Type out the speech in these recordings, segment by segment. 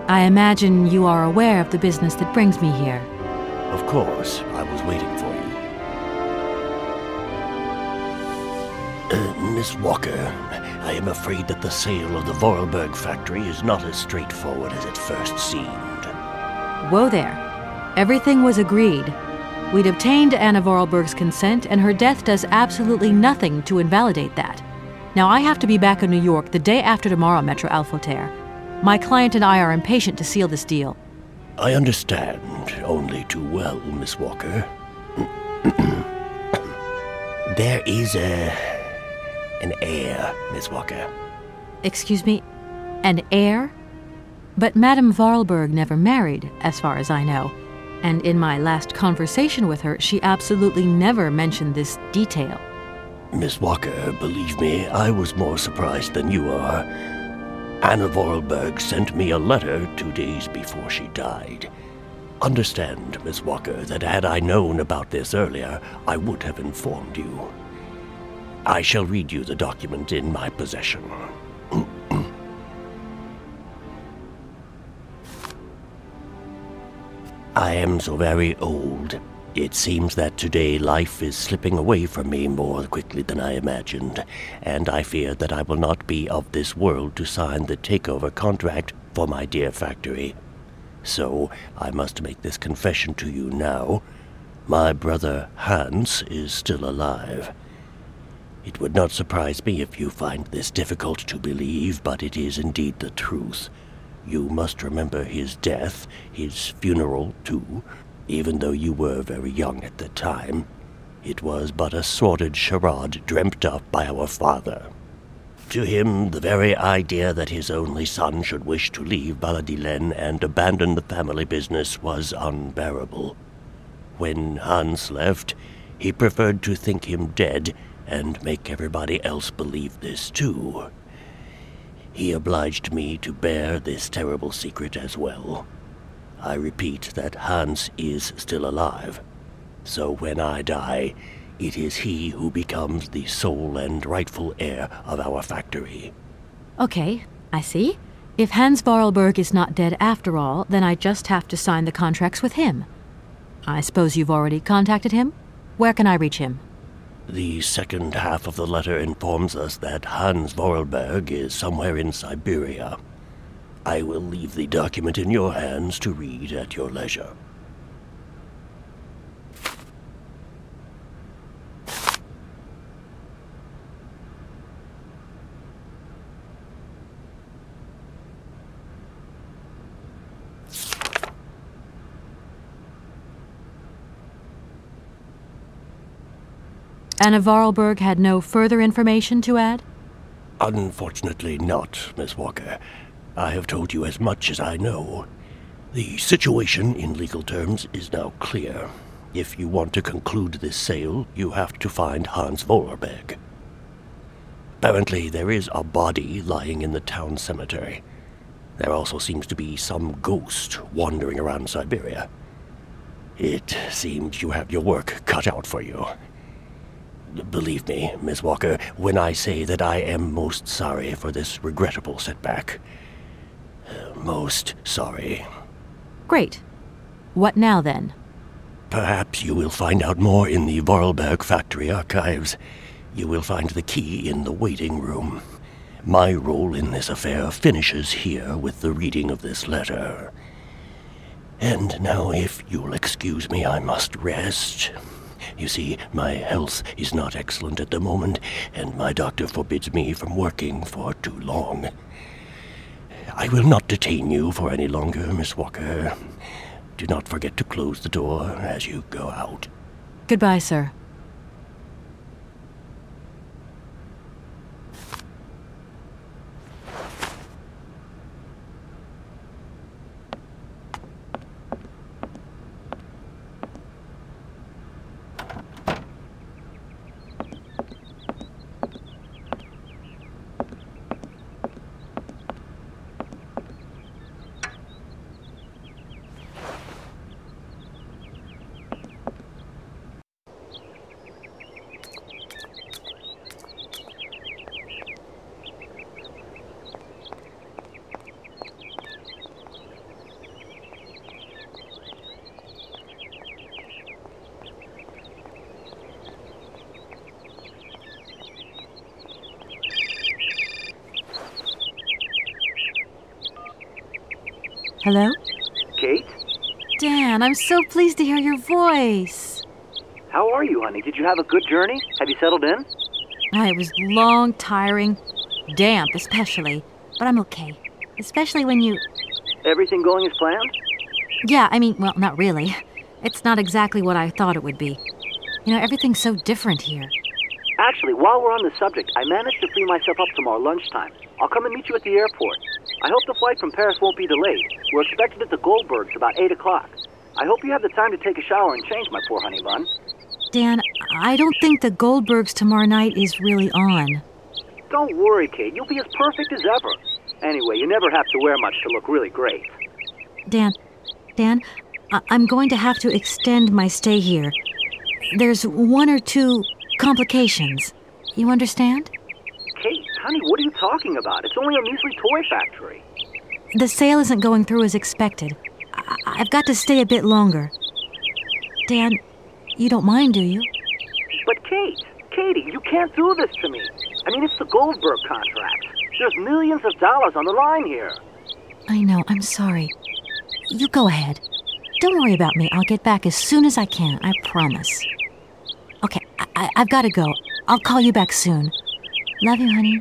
I imagine you are aware of the business that brings me here. Of course, I was waiting for you. Miss Walker, I am afraid that the sale of the Vorarlberg factory is not as straightforward as it first seemed. Whoa there. Everything was agreed. We'd obtained Anna Vorarlberg's consent, and her death does absolutely nothing to invalidate that. Now, I have to be back in New York the day after tomorrow, Maître Alfotaire. My client and I are impatient to seal this deal. I understand only too well, Miss Walker. There is an heir, Miss Walker. Excuse me? An heir? But Madame Vorarlberg never married, as far as I know. And in my last conversation with her, she absolutely never mentioned this detail. Miss Walker, believe me, I was more surprised than you are. Anna Vorarlberg sent me a letter 2 days before she died. Understand, Miss Walker, that had I known about this earlier, I would have informed you. I shall read you the document in my possession. I am so very old. It seems that today life is slipping away from me more quickly than I imagined, and I fear that I will not be of this world to sign the takeover contract for my dear factory. So I must make this confession to you now. My brother Hans is still alive. It would not surprise me if you find this difficult to believe, but it is indeed the truth. You must remember his death, his funeral too. Even though you were very young at the time, it was but a sordid charade dreamt up by our father. To him, the very idea that his only son should wish to leave Baladelan and abandon the family business was unbearable. When Hans left, he preferred to think him dead and make everybody else believe this too. He obliged me to bear this terrible secret as well. I repeat that Hans is still alive. So when I die, it is he who becomes the sole and rightful heir of our factory. Okay, I see. If Hans Vorarlberg is not dead after all, then I just have to sign the contracts with him. I suppose you've already contacted him? Where can I reach him? The second half of the letter informs us that Hans Vorarlberg is somewhere in Syberia. I will leave the document in your hands to read at your leisure. Anna Vorarlberg had no further information to add? Unfortunately not, Miss Walker. I have told you as much as I know. The situation, in legal terms, is now clear. If you want to conclude this sale, you have to find Hans Vorarlberg. Apparently, there is a body lying in the town cemetery. There also seems to be some ghost wandering around Syberia. It seems you have your work cut out for you. Believe me, Miss Walker, when I say that I am most sorry for this regrettable setback. Most sorry. Great. What now, then? Perhaps you will find out more in the Vorarlberg factory archives. You will find the key in the waiting room. My role in this affair finishes here with the reading of this letter. And now, if you'll excuse me, I must rest. You see, my health is not excellent at the moment, and my doctor forbids me from working for too long. I will not detain you for any longer, Miss Walker. Do not forget to close the door as you go out. Goodbye, sir. Hello? Kate? Dan, I'm so pleased to hear your voice. How are you, honey? Did you have a good journey? Have you settled in? It was long, tiring, damp especially, but I'm okay. Especially when you... Everything going as planned? Yeah, I mean, well, not really. It's not exactly what I thought it would be. You know, everything's so different here. Actually, while we're on the subject, I managed to free myself up tomorrow lunchtime. I'll come and meet you at the airport. I hope the flight from Paris won't be delayed. We're expected at the Goldbergs about 8 o'clock. I hope you have the time to take a shower and change, my poor honey bun. Dan, I don't think the Goldbergs tomorrow night is really on. Don't worry, Kate. You'll be as perfect as ever. Anyway, you never have to wear much to look really great. Dan, I'm going to have to extend my stay here. There's 1 or 2 complications. You understand? Kate, honey, what are you talking about? It's only a measly toy factory. The sale isn't going through as expected. I've got to stay a bit longer. Dan, you don't mind, do you? But Katie, you can't do this to me. I mean, it's the Goldberg contract. There's millions of dollars on the line here. I know, I'm sorry. You go ahead. Don't worry about me. I'll get back as soon as I can, I promise. Okay, I've got to go. I'll call you back soon. Love you, honey.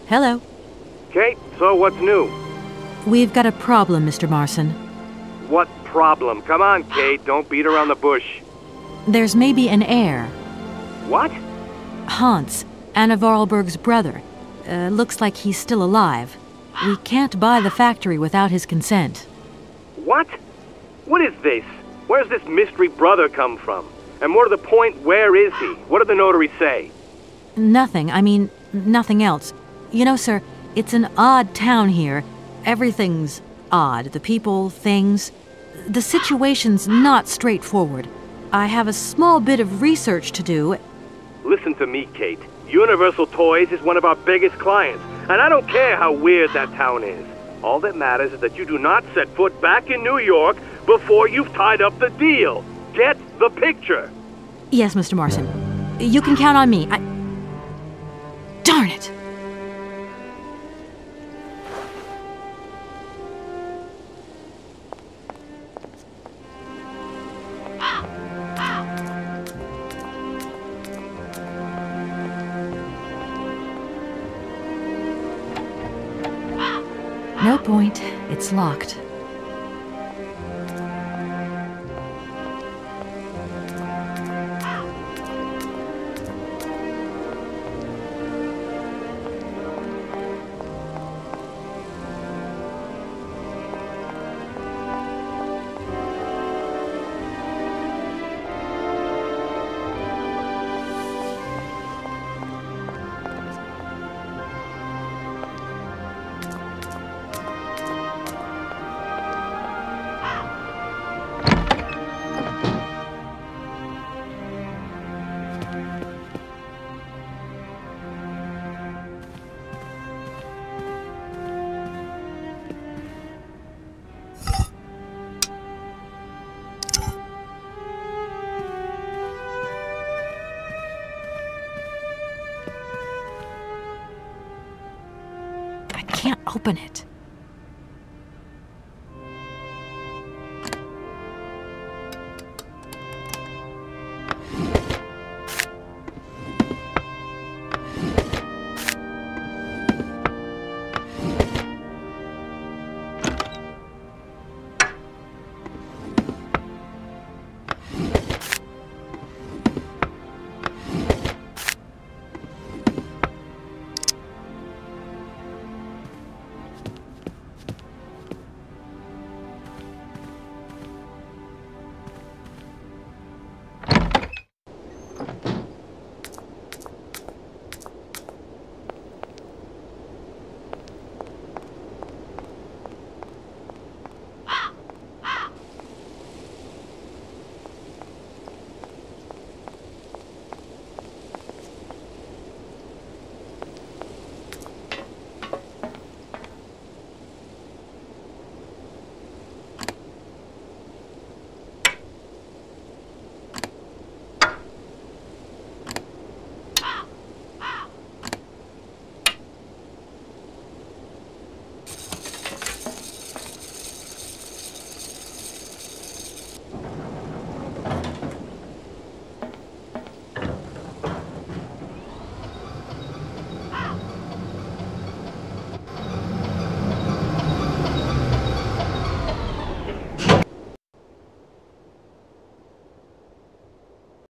Hello. Kate, so what's new? We've got a problem, Mr. Marson. What problem? Come on, Kate, don't beat around the bush. There's maybe an heir. What? Hans, Anna Vorarlberg's brother. Looks like he's still alive. We can't buy the factory without his consent. What? What is this? Where's this mystery brother come from? And more to the point, where is he? What did the notary say? Nothing. I mean, nothing else. You know, sir, it's an odd town here. Everything's odd. The people, things. The situation's not straightforward. I have a small bit of research to do. Listen to me, Kate. Universal Toys is one of our biggest clients, and I don't care how weird that town is. All that matters is that you do not set foot back in New York before you've tied up the deal. Get the picture. Yes, Mr. Marson. You can count on me. Darn it! No point. It's locked. Can't open it.